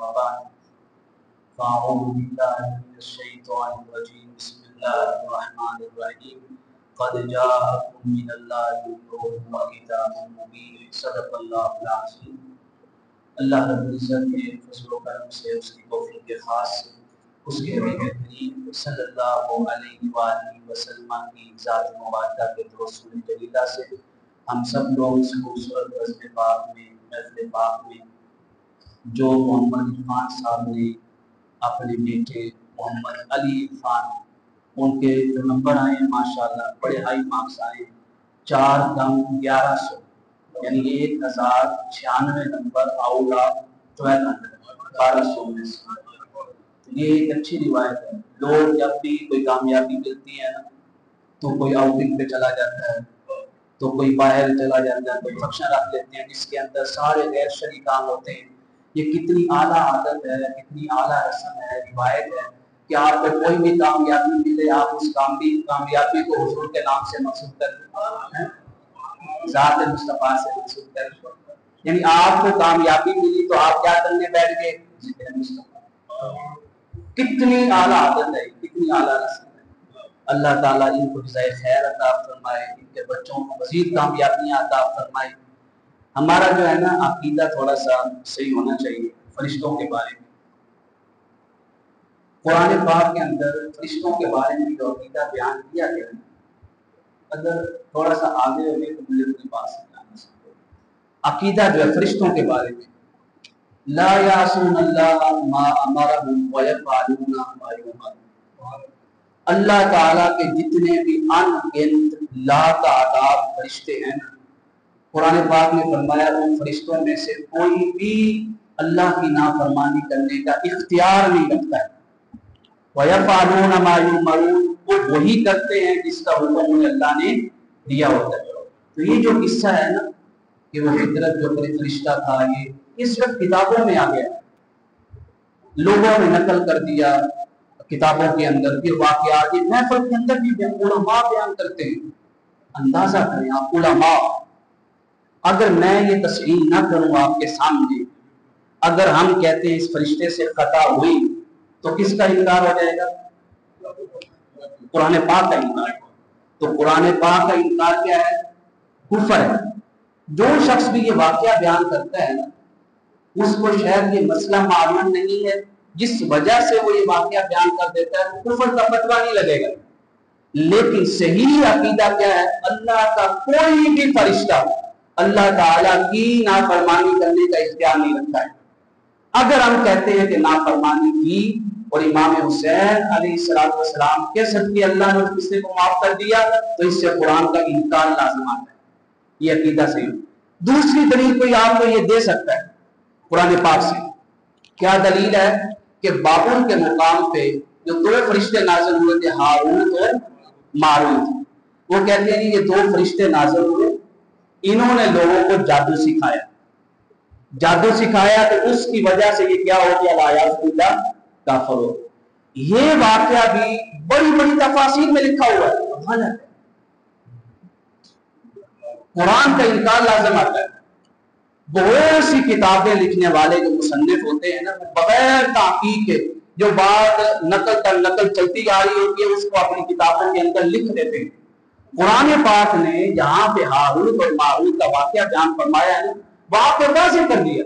أما بعد فأعوذ بالله من الشيطان الرجيم بسم الله الرحمن الرحيم قد جاءكم من الله نور وكتاب مبين صدق الله العظيم۔ اللہ رب العزت کے فضل و کرم سے، اس کی توفیق خاص سے، اس کے حبیب کریم صلی اللہ علیہ وآلہ وسلم کی ذات مبارکہ کے رسول جلیلہ سے ہم سب لوگ اس خوبصورت رضم پاک میں، محفل پاک میں جو محمد عرفان صاحب نے اپنے بیٹے محمد علی عرفان، ان کے جو نمبر آئے ہیں ماشاءاللہ بڑے ہائی مارکس آئے ہیں، 4 دم 1100 یعنی 1096 نمبر آؤٹ آف 1200 میں سے۔ یہ ایک اچھی روایت ہے۔ لوگ جب بھی کوئی کامیابی ملتی ہے نا تو کوئی آؤٹنگ پہ چلا جاتا ہے، تو کوئی باہر چلا جاتا ہے، کوئی فنکشن رکھ لیتے ہیں جس کے اندر سارے غیر شرعی کام ہوتے ہیں۔ یہ کتنی اعلیٰ عادت ہے، کتنی اعلیٰ رسم ہے، روایت ہے کہ آپ کو کوئی بھی کامیابی ملے آپ اس کامیابی کو حضور کے نام سے منسوب کر دیں، ذات مصطفیٰ سے منسوب کر دیں۔ یعنی آپ کو کامیابی ملی تو آپ کیا کرنے بیٹھ گئے؟ ذکر مصطفیٰ۔ کتنی اعلیٰ عادت ہے، کتنی اعلیٰ رسم ہے۔ اللہ تعالیٰ ان کو جزائے خیر عطا فرمائے، ان کے بچوں کو مزید کامیابیاں عطا فرمائے۔ ہمارا جو ہے نا عقیدہ تھوڑا سا صحیح ہونا چاہیے فرشتوں کے بارے میں۔ قرآن پاک کے اندر فرشتوں کے بارے میں جو عقیدہ بیان کیا گیا ہے، اگر تھوڑا سا آگے ہوئے تو مجھے اپنی بات سمجھانا سکتے ہیں۔ عقیدہ جو ہے فرشتوں کے بارے میں، لا یعصون اللہ ما امرهم ویفعلون ما یؤمرون۔ اللہ تعالیٰ کے جتنے بھی ان گنت لا تعداد فرشتے ہیں، قرآن پاک نے فرمایا ان فرشتوں میں سے کوئی بھی اللہ کی نافرمانی کرنے کا اختیار نہیں رکھتا ہے۔ وَيَفْعَلُونَ مَا يُؤْمَرُونَ، وہ وہی کرتے ہیں جس کا حکم انہیں اللہ نے دیا ہوتا ہے۔ تو یہ جو قصہ ہے نا کہ وہ فطرت جو فرشتہ تھا، یہ اس وقت کتابوں میں آ گیا، لوگوں نے نقل کر دیا کتابوں کے اندر، پھر واقعات یہ محفل کے اندر بھی علماء بیان کرتے ہیں۔ اندازہ کریں آپ، علماء، اگر میں یہ تصریح نہ کروں آپ کے سامنے، اگر ہم کہتے ہیں اس فرشتے سے خطا ہوئی تو کس کا انکار ہو جائے گا؟ قرآن پاک کا انکار۔ تو قرآن پاک کا انکار کیا ہے؟ کفر ہے۔ جو شخص بھی یہ واقعہ بیان کرتا ہے اس کو شاید یہ مسئلہ معلوم نہیں ہے، جس وجہ سے وہ یہ واقعہ بیان کر دیتا ہے، کفر کا فتویٰ نہیں لگے گا۔ لیکن صحیح عقیدہ کیا ہے؟ اللہ کا کوئی بھی فرشتہ اللہ تعالیٰ کی نافرمانی کرنے کا اختیار نہیں رکھتا ہے۔ اگر ہم کہتے ہیں کہ نافرمانی کی اور امام حسین علیہ السلام کے صدقے اللہ نے اس قصے کو معاف کر دیا تو اس سے قرآن کا انکار لازم آتا ہے۔ یہ عقیدہ صحیح۔ دوسری دلیل کوئی آپ کو یہ دے سکتا ہے قرآن پاک سے، کیا دلیل ہے؟ کہ بابل کے مقام پہ جو 2 فرشتے نازل ہوئے تھے، ہاروت اور ماروت، وہ کہتے ہیں یہ 2 فرشتے نازل ہوئے، انہوں نے لوگوں کو جادو سکھایا، جادو سکھایا تو اس کی وجہ سے یہ کیا ہو گیا؟ اللہ کافر ہو۔ یہ واقعہ بھی بڑی بڑی تفاسیر میں لکھا ہوا ہے، قرآن کا انکار لازم آتا ہے۔ بہت سی کتابیں لکھنے والے جو مصنف ہوتے ہیں نا، بغیر تحقیق کے جو بات نقل تر نقل چلتی آ رہی ہوتی ہے اس کو اپنی کتابوں کے اندر لکھ دیتے ہیں۔ قرآن پاک نے جہاں پہ ہاروت اور ماروت کا واقعہ بیان فرمایا ہے وہاں پہ واضح کر دیا،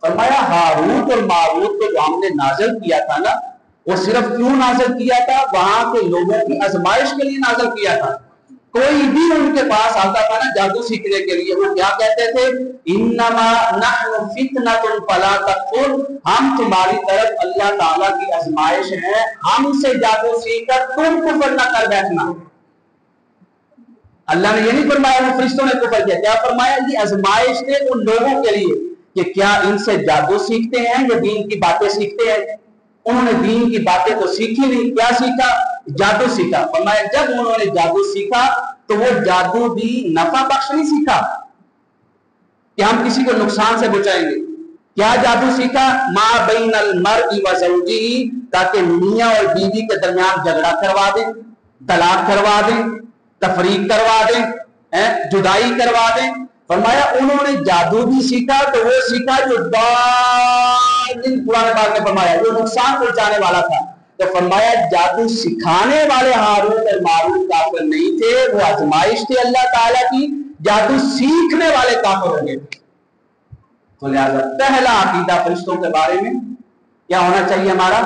فرمایا ہاروت اور ماروت کو جو ہم نے نازل کیا تھا نا، وہ صرف کیوں نازل کیا تھا؟ وہاں کے لوگوں کی آزمائش کے لیے نازل کیا تھا۔ کوئی بھی ان کے پاس آتا تھا نا جادو سیکھنے کے لیے، وہ کیا کہتے تھے؟ انما نحن فتنۃ فلا تکفر، ہم تمہاری طرف اللہ تعالیٰ کی آزمائش ہے، ہم سے جادو سیکھ کر تم کفر نہ کر بیٹھنا۔ اللہ نے یہ نہیں فرمایا وہ فرشتوں نے کفر کیا، کیا فرمایا؟ یہ آزمائش تھے ان لوگوں کے لیے کہ کیا ان سے جادو سیکھتے ہیں یا دین کی باتیں سیکھتے ہیں۔ انہوں نے دین کی باتیں تو سیکھی نہیں، کیا سیکھا؟ جادو سیکھا۔ فرمایا جب انہوں نے جادو سیکھا تو وہ جادو بھی نفع بخش نہیں سیکھا کہ ہم کسی کو نقصان سے بچائیں گے۔ کیا جادو سیکھا؟ ما بین المرء و زوجہ، تاکہ میاں اور بیوی کے درمیان جھگڑا کروا دیں، طلاق کروا دیں، تفریق کروا دیں، جدائی کروا دیں۔ فرمایا انہوں نے جادو بھی سیکھا تو وہ سیکھا جو قرآن پاک نے فرمایا جو نقصان پہنچانے والا تھا. تو فرمایا جادو سکھانے والے ہاروت اور ماروت کافر نہیں تھے, وہ آزمائش تھی اللہ تعالیٰ کی. جادو سیکھنے والے کافر ہو گئے. تو لہذا پہلا عقیدہ فرشتوں کے بارے میں کیا ہونا چاہیے ہمارا؟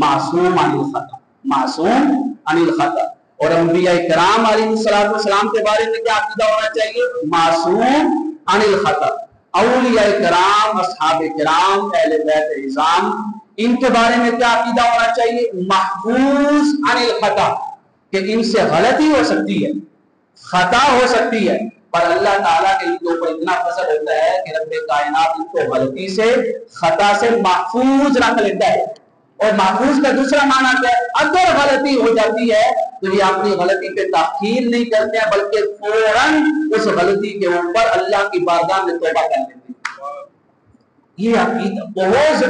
معصوم عن الخطا, معصوم عن الخطا. اور انبیاء کرام علیہ السلام کے بارے میں کیا عقیدہ ہونا چاہیے؟ معصوم عن الخطا. اولیاء کرام, اصحاب کرام, اہل بیت عظام, ان کے بارے میں کیا عقیدہ ہونا چاہیے؟ محفوظ عن الخطا, کہ ان سے غلطی ہو سکتی ہے, خطا ہو سکتی ہے, پر اللہ تعالیٰ کے ان کے اوپر اتنا فضل ہوتا ہے کہ رب کائنات ان کو غلطی سے, خطا سے محفوظ رکھ لیتا ہے. اور محفوظ کا دوسرا معنی کیا ہے؟ اگر غلطی ہو جاتی ہے تو یہ اپنی غلطی پہ تاخیر نہیں کرتے ہیں, بلکہ فوراً اس غلطی کے اوپر اللہ کی بارگاہ میں توبہ کر لیتے ہیں. یہ عقیدہ, بہت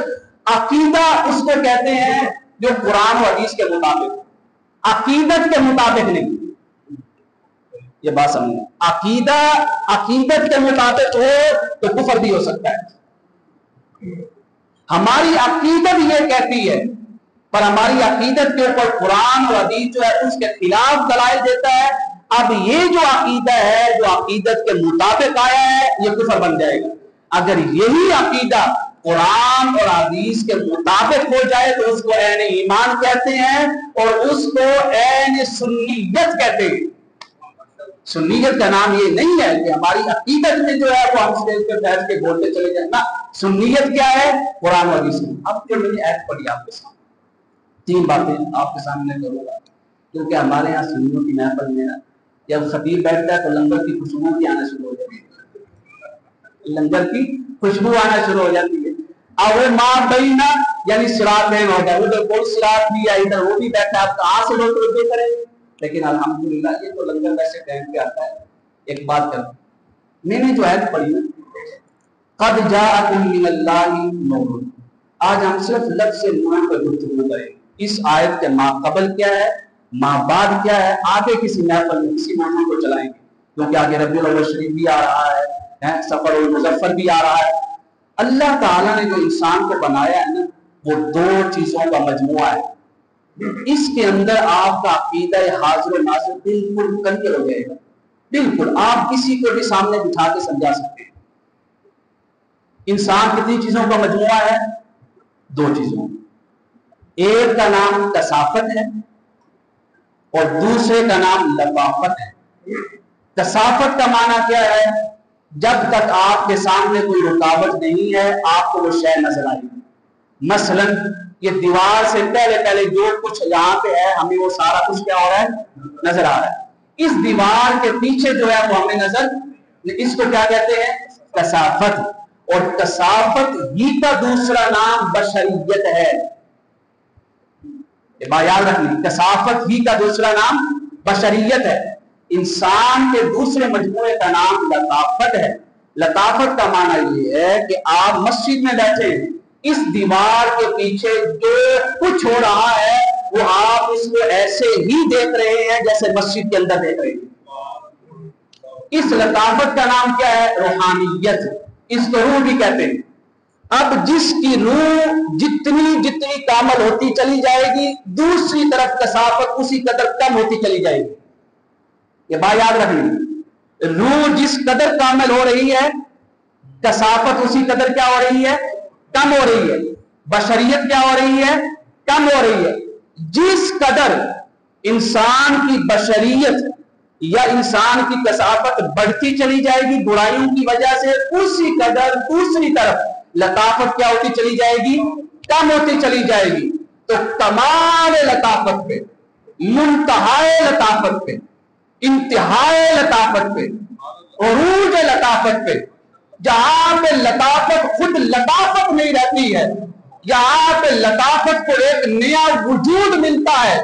عقیدہ اس کو کہتے ہیں جو قرآن و حدیث کے مطابق, عقیدت کے مطابق نہیں. یہ بات سمجھیں, عقیدہ عقیدت کے مطابق ہو تو کفر بھی ہو سکتا ہے. ہماری عقیدت یہ کہتی ہے, پر ہماری عقیدت کے اوپر قرآن اور حدیث جو ہے اس کے خلاف دلائل دیتا ہے. اب یہ جو عقیدہ ہے جو عقیدت کے مطابق آیا ہے یہ کفر بن جائے گا. اگر یہی عقیدہ قرآن اور حدیث کے مطابق ہو جائے تو اس کو عین ایمان کہتے ہیں اور اس کو عین سنیت کہتے ہیں. سنیت کا نام یہ نہیں ہے کہ ہماری عقیدت میں جو ہے وہ ہم اسٹیج پہ بیٹھ کے بولتے چلے جائیں نا. سنیت کیا ہے؟ قرآن و حدیث. اب جو میں نے ایت پڑھی آپ کے سامنے, تین باتیں آپ کے سامنے کروں گا, کیونکہ ہمارے یہاں سنیوں کی محفل میں جب خطیب بیٹھتا ہے تو لنگر کی خوشبو بھی آنا شروع ہو جاتی ہے, لنگر کی خوشبو آنا شروع ہو جاتی ہے. اب وہ ماں بینا یعنی صراط میں ہوگا, ادھر کوئی صراط بھی ہے, ادھر وہ بھی بیٹھا ہے, آپ کہاں سے لوگ توجہ کریں. لیکن الحمدللہ یہ تو لنگر ویسے ٹائم پہ آتا ہے. ایک بات کروں, میں نے جو آیت پڑھی نا, قد جاءکم من اللہ نور, آج ہم صرف لفظ نور پر گفتگو کریں. اس آیت کے ما قبل کیا ہے, ما بعد کیا ہے, آگے کسی محفل میں کسی موضوع کو چلائیں گے, کیونکہ آگے ربیع الاول شریف بھی آ رہا ہے, سفر المظفر بھی آ رہا ہے. اللہ تعالیٰ نے جو انسان کو بنایا ہے نا وہ دو چیزوں کا مجموعہ ہے. اس کے اندر آپ کا عقیدہ حاضر و ناظر بالکل کلیئر ہو جائے گا. بالکل آپ کسی کو بھی سامنے بٹھا کے سمجھا سکتے ہیں. انسان کتنی چیزوں کا مجموعہ ہے؟ دو چیزوں. ایک کا نام کثافت ہے اور دوسرے کا نام لطافت ہے. کثافت کا معنی کیا ہے؟ جب تک آپ کے سامنے کوئی رکاوٹ نہیں ہے آپ کو وہ شے نظر آئے گی. مثلا یہ دیوار سے پہلے جو کچھ یہاں پہ ہے ہمیں وہ سارا کچھ کیا ہو رہا ہے؟ نظر آ رہا ہے. اس دیوار کے پیچھے جو ہے وہ ہمیں نظر, اس کو کیا کہتے ہیں؟ کثافت. اور کثافت ہی کا دوسرا نام بشریت ہے. یہ بات یاد رکھنی, کثافت ہی کا دوسرا نام بشریت ہے. انسان کے دوسرے مجموعے کا نام لطافت ہے. لطافت کا معنی یہ ہے کہ آپ مسجد میں بیٹھے ہیں, اس دیوار کے پیچھے جو کچھ ہو رہا ہے وہ آپ اس کو ایسے ہی دیکھ رہے ہیں جیسے مسجد کے اندر دیکھ رہے ہیں. اس لطافت کا نام کیا ہے؟ روحانیت. اس کو روح بھی کہتے ہیں. اب جس کی روح جتنی کامل ہوتی چلی جائے گی دوسری طرف کثافت اسی قدر کم ہوتی چلی جائے گی. یہ بات یاد رکھنی, روح جس قدر کامل ہو رہی ہے کثافت اسی قدر کیا ہو رہی ہے؟ کم ہو رہی ہے. بشریت کیا ہو رہی ہے؟ کم ہو رہی ہے. جس قدر انسان کی بشریت یا انسان کی کثافت بڑھتی چلی جائے گی برائیوں کی وجہ سے, اسی قدر دوسری طرف لطافت کیا ہوتی چلی جائے گی؟ کم ہوتی چلی جائے گی. تو کمال لطافت پہ, منتہائے لطافت پہ, انتہائے لطافت پہ, عروج لطافت پہ, جہاں پہ لطافت خود لطافت نہیں رہتی ہے, یہاں پہ لطافت کو ایک نیا وجود ملتا ہے.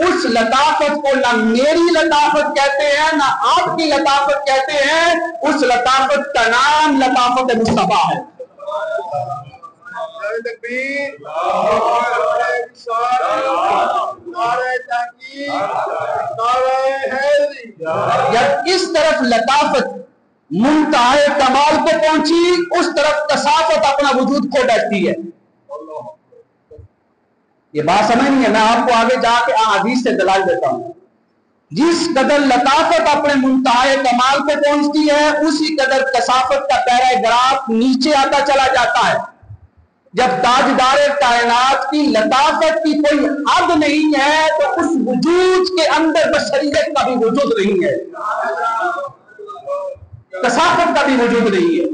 اس لطافت کو نہ میری لطافت کہتے ہیں نہ آپ کی لطافت کہتے ہیں, اس لطافت کا نام لطافت مصطفیٰ ہے. جب اس طرف لطافت منتہائے کمال کو پہنچی، اس طرف کثافت اپنا وجود کھو بیٹھتی ہے۔ یہ بات سمجھ نہیں ہے، میں آپ کو آگے جا کے احادیث سے دلائل دیتا ہوں۔ جس قدر لطافت اپنے منتہائے کمال پہ پہنچتی ہے، اسی قدر کثافت کا پیراگراف نیچے آتا چلا جاتا ہے۔ جب تاجدار کائنات کی لطافت کی کوئی حد نہیں ہے تو اس وجود کے اندر بشریت کا بھی وجود نہیں ہے، کثافت کا بھی وجود نہیں ہے۔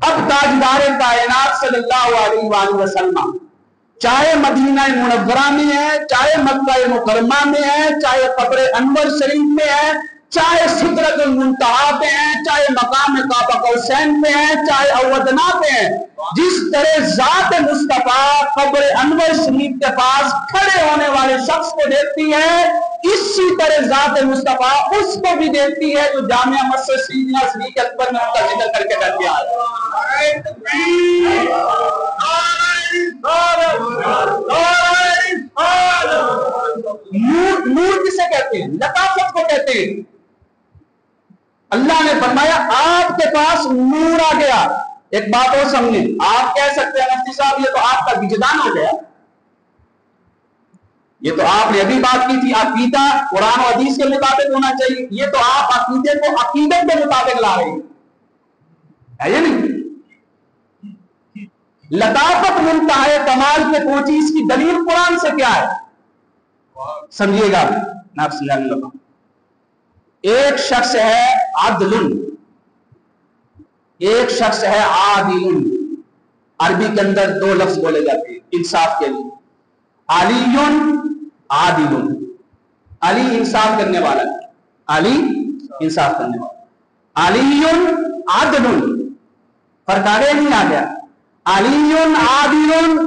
اب تاجدار کائنات صلی اللہ علیہ وآلہ وسلم چاہے مدینہ منورہ میں ہے، چاہے مکہ مکرمہ میں ہے، چاہے قبر انور شریف میں ہے، چاہے سدرۃ المنتہا پہ ہیں، چاہے مقام قاب قوسین پہ ہیں، چاہے اودنا پہ ہیں، جس طرح ذات مصطفیٰ قبر انور شریف کے پاس کھڑے ہونے والے شخص کو دیکھتی ہے، اسی طرح ذات مصطفیٰ اس کو بھی دیکھتی ہے جو جامعہ مسجد سیدنا صدیق اکبر میں ان کا ذکر کر کے کر دیا ہے۔ نور کسے کہتے ہیں؟ لطافت کو کہتے ہیں۔ اللہ نے فرمایا آپ کے پاس نور آ گیا۔ ایک بات اور سمجھیں، آپ کہہ سکتے ہیں مفتی صاحب یہ تو آپ کا وجدان ہو گیا، یہ تو آپ نے ابھی بات کی تھی عقیدہ قرآن و حدیث کے مطابق ہونا چاہیے، یہ تو آپ عقیدے کو عقیدت کے مطابق لا رہے ہیں، ہے نہیں؟ لطافت منتہائے کمال پہ پہنچی، اس کی دلیل قرآن سے کیا ہے سمجھیے گا۔ ایک شخص ہے عدل، ایک شخص ہے عادل۔ عربی کے اندر دو لفظ بولے جاتے ہیں انصاف کے لیے، علی عادل۔ علی انصاف کرنے والا، علی انصاف کرنے والا، علی عدل۔ فرق آگے نہیں آ گیا؟ علی عادل،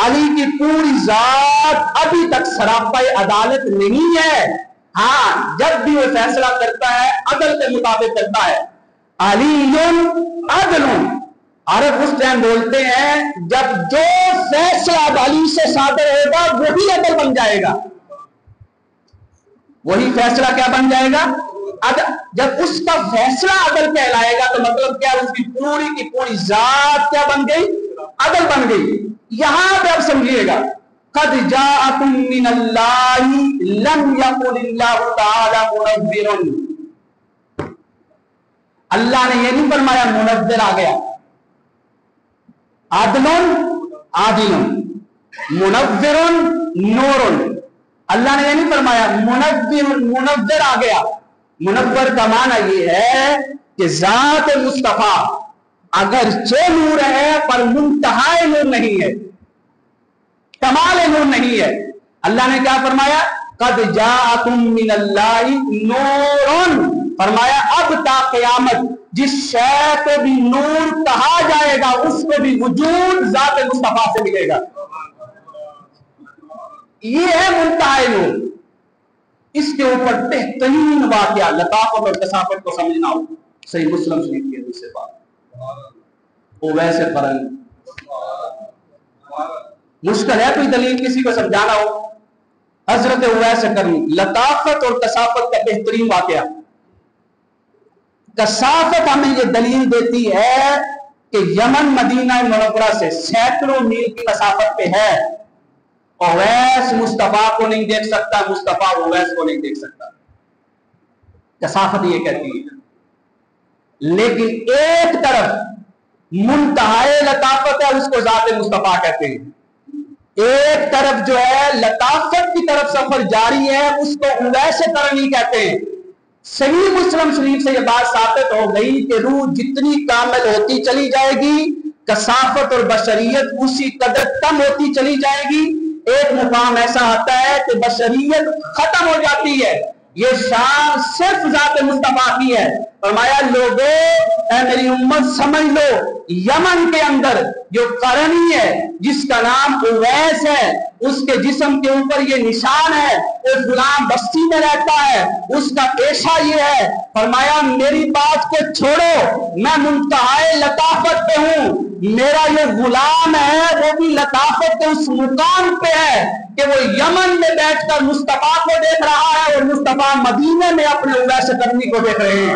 علی کی پوری ذات ابھی تک سراپا عدالت نہیں ہے، ہاں جب بھی وہ فیصلہ کرتا ہے عدل کے مطابق کرتا ہے۔ علی عدل، عرب اس ٹائم بولتے ہیں جب جو فیصلہ علی سے صادر ہوگا وہی عدل بن جائے گا، وہی فیصلہ کیا بن جائے گا؟ جب اس کا فیصلہ عدل کہلائے گا تو مطلب کیا؟ اس کی پوری ذات کیا بن گئی؟ عدل بن گئی۔ یہاں پہ اب سمجھیے گا، قد جاءکم من اللہ لم یقل اللہ تعالی منذر۔ اللہ نے یہ نہیں فرمایا منذر آ گیا، عدل عادل، منذر نور۔ اللہ نے یہ نہیں فرمایا منذر آ گیا۔ منور کا معنی یہ ہے کہ ذات مصطفیٰ اگرچہ نور ہے پر منتہائے نور نہیں ہے، کمال نور نہیں ہے۔ اللہ نے کیا فرمایا؟ قد جاءکم من اللہ نور، فرمایا اب تا قیامت جس شے کو بھی نور کہا جائے گا اس کو بھی وجود ذات مصطفیٰ سے ملے گا۔ یہ ہے منتہائے نور۔ اس کے اوپر بہترین واقعہ لطافت اور کثافت کو سمجھنا ہو، صحیح مسلم شریف کی حدیث سے بات، اویس قرنی۔ مشکل ہے کوئی دلیل کسی کو سمجھانا ہو، حضرت اویس قرنی، لطافت اور کثافت کا بہترین واقعہ۔ کثافت ہمیں یہ دلیل دیتی ہے کہ یمن مدینہ منورہ سے سینکڑوں میل کی کثافت پہ ہے، اویس مصطفیٰ کو نہیں دیکھ سکتا، مصطفیٰ اویس کو نہیں دیکھ سکتا، کثافت یہ کہتی ہے۔ لیکن ایک طرف منتہائے لطافت ہے، اس کو ذات مصطفیٰ کہتے ہیں، ایک طرف جو ہے لطافت کی طرف سفر جاری ہے، اس کو اویس قرنی کہتے ہیں۔ صحیح مسلم شریف سے یہ بات ثابت ہو گئی کہ روح جتنی کامل ہوتی چلی جائے گی کثافت اور بشریت اسی قدر کم ہوتی چلی جائے گی۔ ایک مقام ایسا آتا ہے کہ بشریت ختم ہو جاتی ہے، یہ شان صرف ذات مصطفیٰ کی ہے۔ فرمایا لوگو اے میری امت سمجھ لو، یمن کے اندر جو قرنی ہے جس کا نام اویس ہے، اس کے جسم کے اوپر یہ نشان ہے، وہ غلام بستی میں رہتا ہے، اس کا پیشہ یہ ہے۔ فرمایا میری بات کو چھوڑو، میں منتہائے لطافت پہ ہوں، میرا یہ غلام ہے وہ بھی لطافت کے اس مقام پہ ہے کہ وہ یمن میں بیٹھ کر مصطفیٰ کو دیکھ رہا ہے اور مصطفیٰ مدینے میں اپنے اویس قرنی کو دیکھ رہے ہیں۔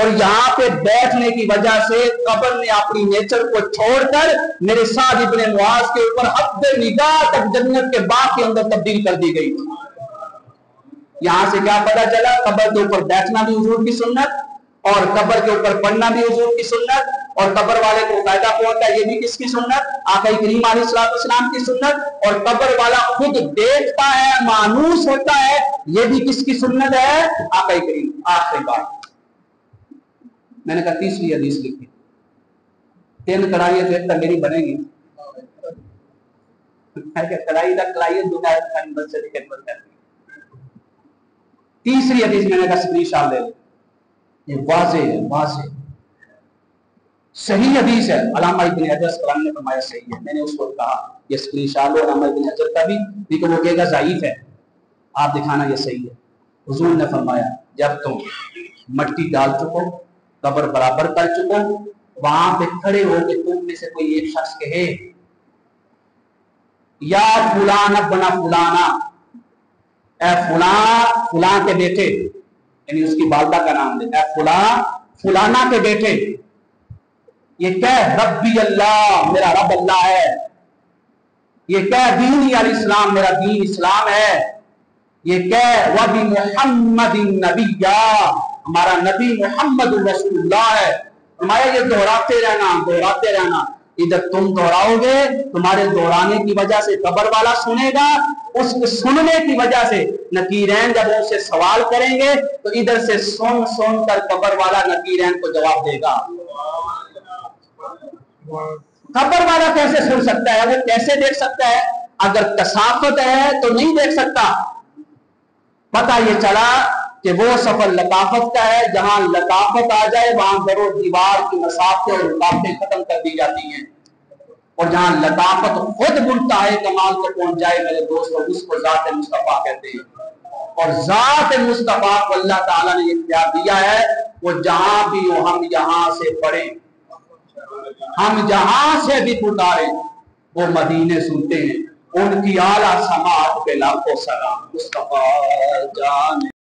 اور یہاں پہ بیٹھنے کی وجہ سے قبر نے اپنی نیچر کو چھوڑ کر میرے سعد ابن معاذ کے اوپر حد نگاہ تک جنت کے باغ کے اندر تبدیل کر دی گئی۔ یہاں سے کیا پتا چلا؟ قبر کے اوپر بیٹھنا بھی حضور کی سنت، اور قبر کے اوپر پڑھنا بھی حضور کی سنت، اور قبر والے کو فائدہ پہنچتا ہے یہ بھی کس کی سنت؟ آقا کریم علیہ السلام کی سنت، اور قبر والا خود دیکھتا ہے، مانوس ہوتا ہے، یہ بھی کس کی سنت ہے؟ آقا کریم۔ آخری بات میں نے کہا تیسری حدیث لکھی، 3 کڑھائیاں تو ایک میری بنے گی، کڑھائی تک کڑھائی تیسری حدیث میں نے کہا اسکرین شاٹ لے لیں، یہ واضح ہے، واضح صحیح حدیث ہے، علامہ ابن حجر اسقلانی نے فرمایا صحیح ہے۔ میں نے اس کو کہا یہ اسکرین شاٹ لو علامہ ابن حجر کا بھی، لیکن وہ کہے گا ضعیف ہے، آپ دکھانا یہ صحیح ہے۔ حضور نے فرمایا جب تم مٹی ڈال چکو، قبر برابر کر چکو، وہاں پہ کھڑے ہو کے تم میں سے کوئی ایک شخص کہے یا فلان ابن فلانا، اے فلاں فلاں کے بیٹے، یعنی اس کی والدہ کا نام لے، اے فلاں فلانا کے بیٹے، یہ کہہ ربی اللہ، میرا رب اللہ ہے، یہ کہہ دینی علیہ السلام، میرا دین اسلام ہے، یہ کہہ وبی محمد نبی، ہمارا نبی محمد رسول اللہ ہے۔ ہمارا یہ دہراتے رہنا، ادھر تم دہراؤ گے، تمہارے دہرانے کی وجہ سے قبر والا سنے گا، اس سننے کی وجہ سے نکیرین جب ان سے سوال کریں گے تو ادھر سے سن کر قبر والا نکیرین کو جواب دے گا۔ قبر والا کیسے سن سکتا ہے؟ وہ کیسے دیکھ سکتا ہے؟ اگر کثافت ہے تو نہیں دیکھ سکتا۔ پتہ یہ چلا کہ وہ سفر لطافت کا ہے، جہاں لطافت آ جائے وہاں در و دیوار کی مسافتیں اور رکاوٹیں ختم کر دی جاتی ہیں، اور جہاں لطافت خود منتہا کمال کو پہنچ جائے میرے دوستوں، اس کو ذات مصطفیٰ کہتے ہیں۔ اور ذات مصطفیٰ کو اللہ تعالیٰ نے اختیار دیا ہے، وہ جہاں بھی ہو ہم یہاں سے پڑھیں، ہم جہاں سے بھی پکاریں، وہ مدینے سنتے ہیں، ان کی اعلیٰ سماعت پہ لاکھوں سلام۔ مصطفیٰ جان